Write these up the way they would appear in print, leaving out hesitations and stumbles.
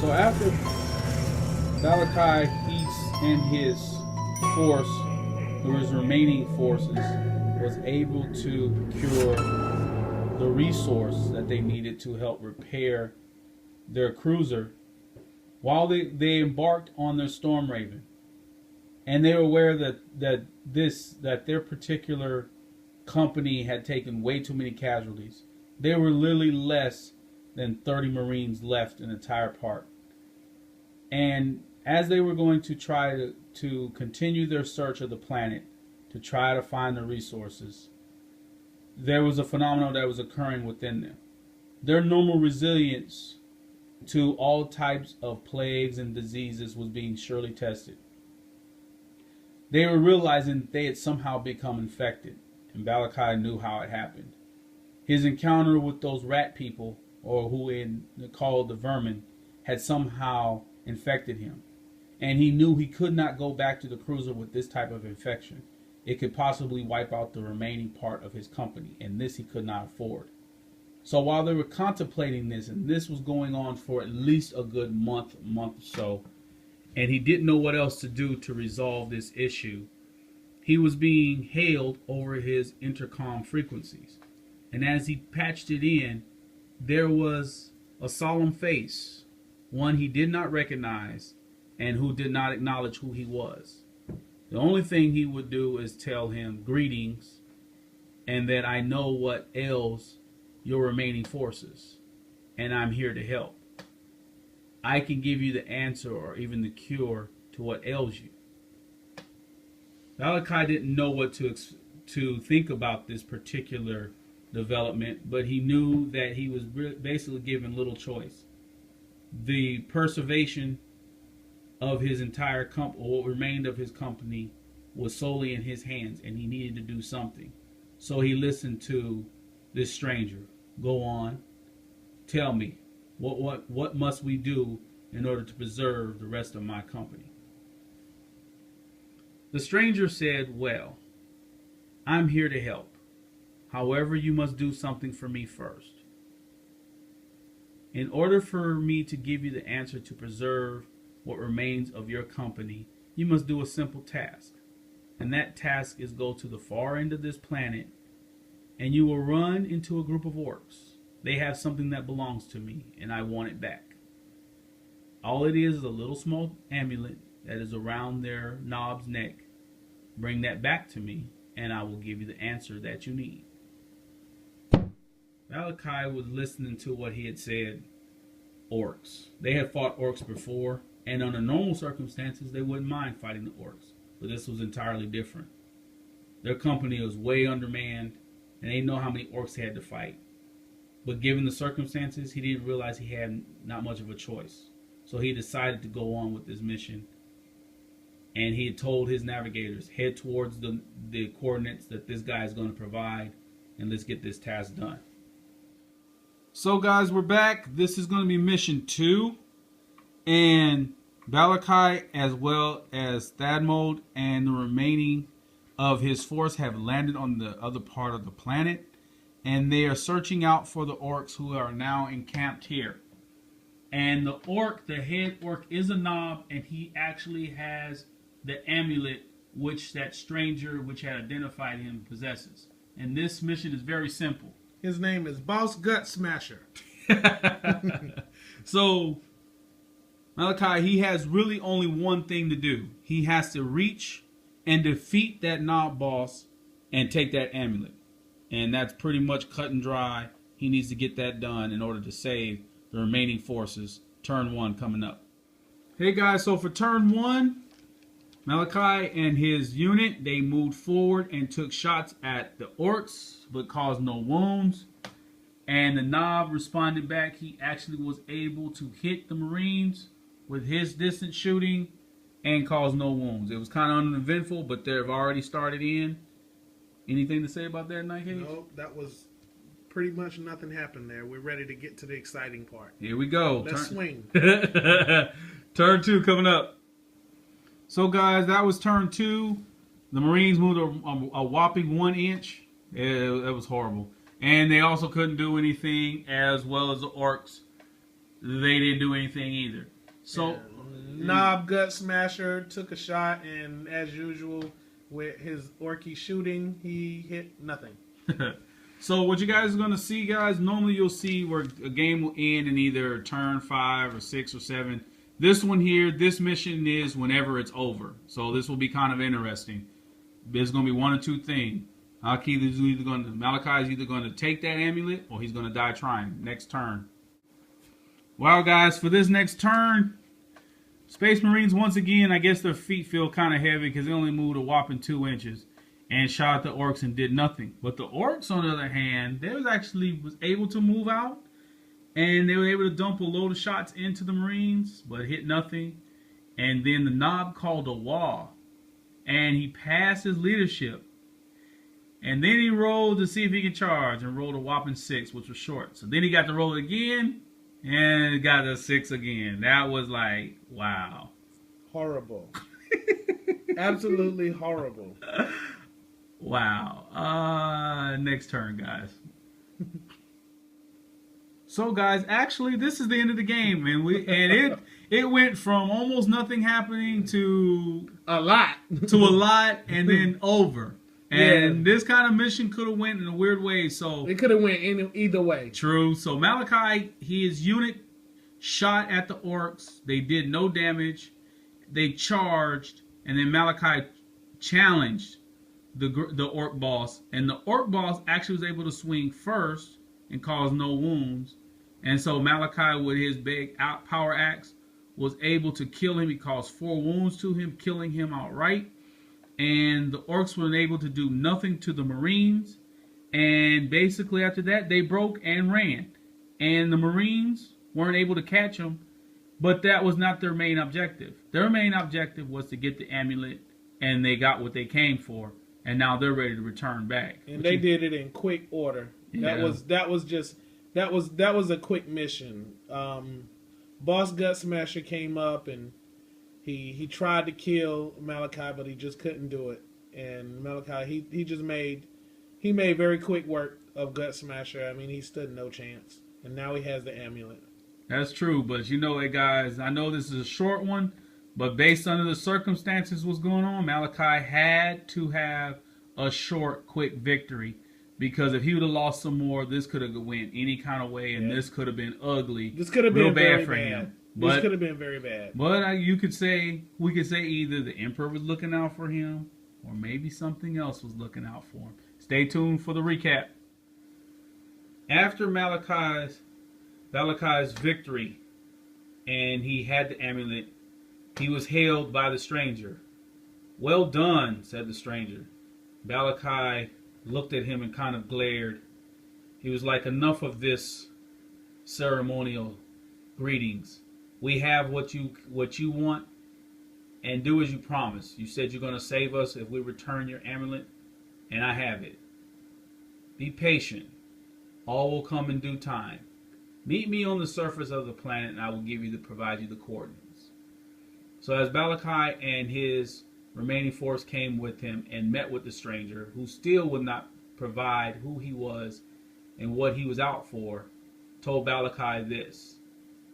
So after Baalakai, and his force, or his remaining forces, was able to procure the resource that they needed to help repair their cruiser, while they embarked on their Storm Raven, and they were aware that their particular company had taken way too many casualties. There were literally less than 30 Marines left in the entire part. And as they were going to try to continue their search of the planet to try to find the resources, there was a phenomenon that was occurring within them. Their normal resilience to all types of plagues and diseases was being surely tested. They were realizing that they had somehow become infected, and Baalakai knew how it happened. His encounter with those rat people, or who he called the Veer-Myn, had somehow infected him. And he knew he could not go back to the cruiser with this type of infection. It could possibly wipe out the remaining part of his company, and this he could not afford. So while they were contemplating this, and this was going on for at least a good month or so, and he didn't know what else to do to resolve this issue, he was being hailed over his intercom frequencies. And as he patched it in, there was a solemn face, one he did not recognize, and who did not acknowledge who he was. The only thing he would do is tell him, "Greetings, and that I know what ails your remaining forces, and I'm here to help. I can give you the answer or even the cure to what ails you." Baalakai didn't know what to think about this particular development, but he knew that he was basically given little choice. The preservation of his entire company, or what remained of his company, was solely in his hands, and he needed to do something. So he listened to this stranger. "Go on, tell me, what must we do in order to preserve the rest of my company?" The stranger said, "Well, I'm here to help. However, you must do something for me first. In order for me to give you the answer to preserve what remains of your company, you must do a simple task. And that task is go to the far end of this planet, and you will run into a group of orcs. They have something that belongs to me, and I want it back. All it is a little small amulet that is around their knob's neck. Bring that back to me, and I will give you the answer that you need." Baalakai was listening to what he had said. Orcs. They had fought orcs before, and under normal circumstances, they wouldn't mind fighting the orcs. But this was entirely different. Their company was way undermanned, and they didn't know how many orcs they had to fight. But given the circumstances, he didn't realize he had not much of a choice. So he decided to go on with this mission. And he had told his navigators, head towards the coordinates that this guy is going to provide, and let's get this task done. So guys, we're back. This is going to be mission 2. And Baalakai, as well as Thadmode and the remaining of his force, have landed on the other part of the planet. And they are searching out for the orcs who are now encamped here. And the head orc is a knob, and he actually has the amulet which that stranger which had identified him possesses. And this mission is very simple. His name is Boss Gut Smasher. So, Baalakai, he has really only one thing to do. He has to reach and defeat that knob boss and take that amulet. And that's pretty much cut and dry. He needs to get that done in order to save the remaining forces. Turn 1 coming up. Hey guys, so for turn 1, Baalakai and his unit, they moved forward and took shots at the orcs, but caused no wounds. And the knob responded back. He actually was able to hit the Marines with his distance shooting and caused no wounds. It was kind of uneventful, but they've already started in. Anything to say about that, Nightcage? Nope, that was pretty much nothing happened there. We're ready to get to the exciting part. Here we go. Let's swing. Turn 2 coming up. So guys, that was turn 2. The Marines moved a whopping 1 inch. It was horrible. And they also couldn't do anything, as well as the orcs. They didn't do anything either. So, Knob Gut Smasher took a shot, and as usual, with his orky shooting, he hit nothing. so what you guys are going to see, guys, normally you'll see where a game will end in either turn 5 or 6 or 7. This one here, this mission is whenever it's over. So this will be kind of interesting. There's going to be one or two things. Malakai is either going to take that amulet or he's going to die trying. Next turn. Well, guys, for this next turn, Space Marines, once again, I guess their feet feel kind of heavy because they only moved a whopping 2 inches and shot the orcs and did nothing. But the orcs, on the other hand, they was able to move out. And they were able to dump a load of shots into the Marines, but hit nothing. And then the Knob called a wall. And he passed his leadership. And then he rolled to see if he could charge and rolled a whopping 6, which was short. So then he got to roll it again and got a 6 again. That was like, wow. Horrible. Absolutely horrible. Wow. Next turn, guys. So, guys, actually, this is the end of the game, and it went from almost nothing happening to a lot, and then over. And this kind of mission could have went in a weird way. So it could have went either way. True. So Baalakai, his unit shot at the orcs. They did no damage. They charged, and then Baalakai challenged the orc boss, and the orc boss actually was able to swing first and cause no wounds. And so Baalakai, with his big power axe, was able to kill him. He caused 4 wounds to him, killing him outright. And the orcs were able to do nothing to the Marines. And basically after that, they broke and ran. And the Marines weren't able to catch them. But that was not their main objective. Their main objective was to get the amulet. And they got what they came for. And now they're ready to return back. And they did it in quick order. Yeah. That was a quick mission. Boss Gut Smasher came up and he tried to kill Baalakai, but he just couldn't do it. And Baalakai, he made very quick work of Gut Smasher. I mean, he stood no chance. And now he has the amulet. That's true, but you know, guys, I know this is a short one, but based on the circumstances what's going on, Baalakai had to have a short, quick victory. Because if he would have lost some more, this could have went any kind of way, and this could have been ugly. This could have been bad very for bad. him. This could have been very bad. But we could say either the Emperor was looking out for him, or maybe something else was looking out for him. Stay tuned for the recap. After Baalakai's victory, and he had the amulet, he was hailed by the stranger. "Well done," said the stranger. Baalakai looked at him and kind of glared. He was like, "Enough of this ceremonial greetings. We have what you want, and do as you promised. You said you're going to save us if we return your amulet, and I have it. Be patient. All will come in due time. Meet me on the surface of the planet, and I will provide you the coordinates." So as Baalakai and his remaining force came with him and met with the stranger, who still would not provide who he was and what he was out for, told Baalakai this.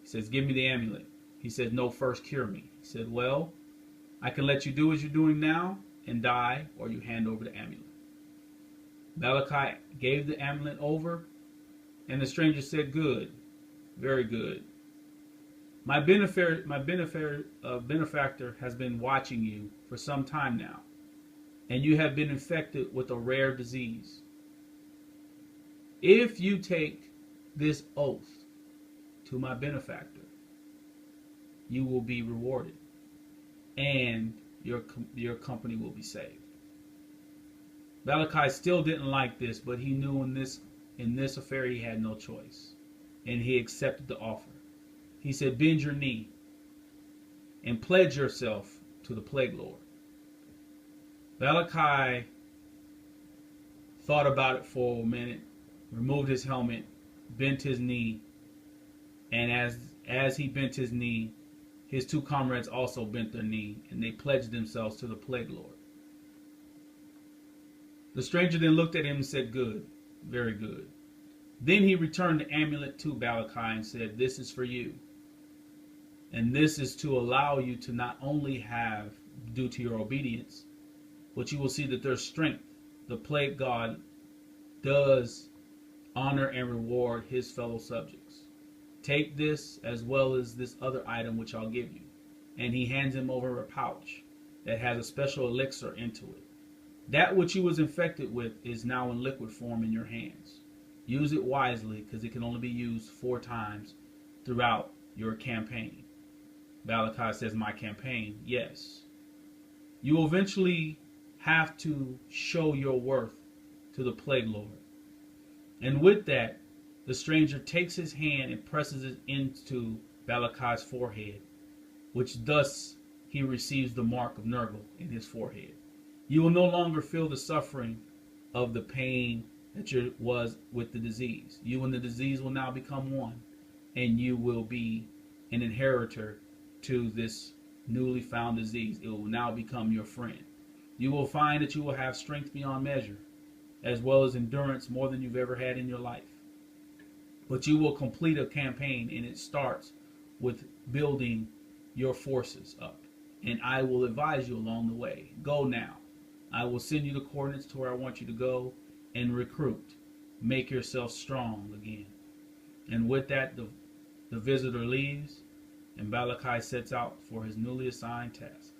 He says, "Give me the amulet." He said, "No, first cure me." He said, "Well, I can let you do as you're doing now and die, or you hand over the amulet." Baalakai gave the amulet over, and the stranger said, "Good, very good. My benefactor has been watching you for some time now, and you have been infected with a rare disease. If you take this oath to my benefactor, you will be rewarded, and your company will be saved." Baalakai still didn't like this, but he knew in this affair he had no choice, and he accepted the offer. He said, "Bend your knee and pledge yourself to the Plague Lord." Baalakai thought about it for a minute, removed his helmet, bent his knee, and as he bent his knee, his 2 comrades also bent their knee, and they pledged themselves to the Plague Lord. The stranger then looked at him and said, "Good, very good." Then he returned the amulet to Baalakai and said, "This is for you. And this is to allow you to not only have, due to your obedience, but you will see that there's strength. The plague god does honor and reward his fellow subjects. Take this as well as this other item which I'll give you. And he hands him over a pouch that has a special elixir into it. That which you was infected with is now in liquid form in your hands. Use it wisely, because it can only be used 4 times throughout your campaign. Baalakai says, my campaign? Yes. You will eventually have to show your worth to the Plague Lord. And with that, the stranger takes his hand and presses it into Baalakai's forehead, which thus he receives the mark of Nurgle in his forehead. You will no longer feel the suffering of the pain that was with the disease. You and the disease will now become one, and you will be an inheritor to this newly found disease. It will now become your friend. You will find that you will have strength beyond measure, as well as endurance more than you've ever had in your life. But you will complete a campaign, and it starts with building your forces up. And I will advise you along the way. Go now. I will send you the coordinates to where I want you to go and recruit. Make yourself strong again. And with that, the visitor leaves, and Baalakai sets out for his newly assigned task.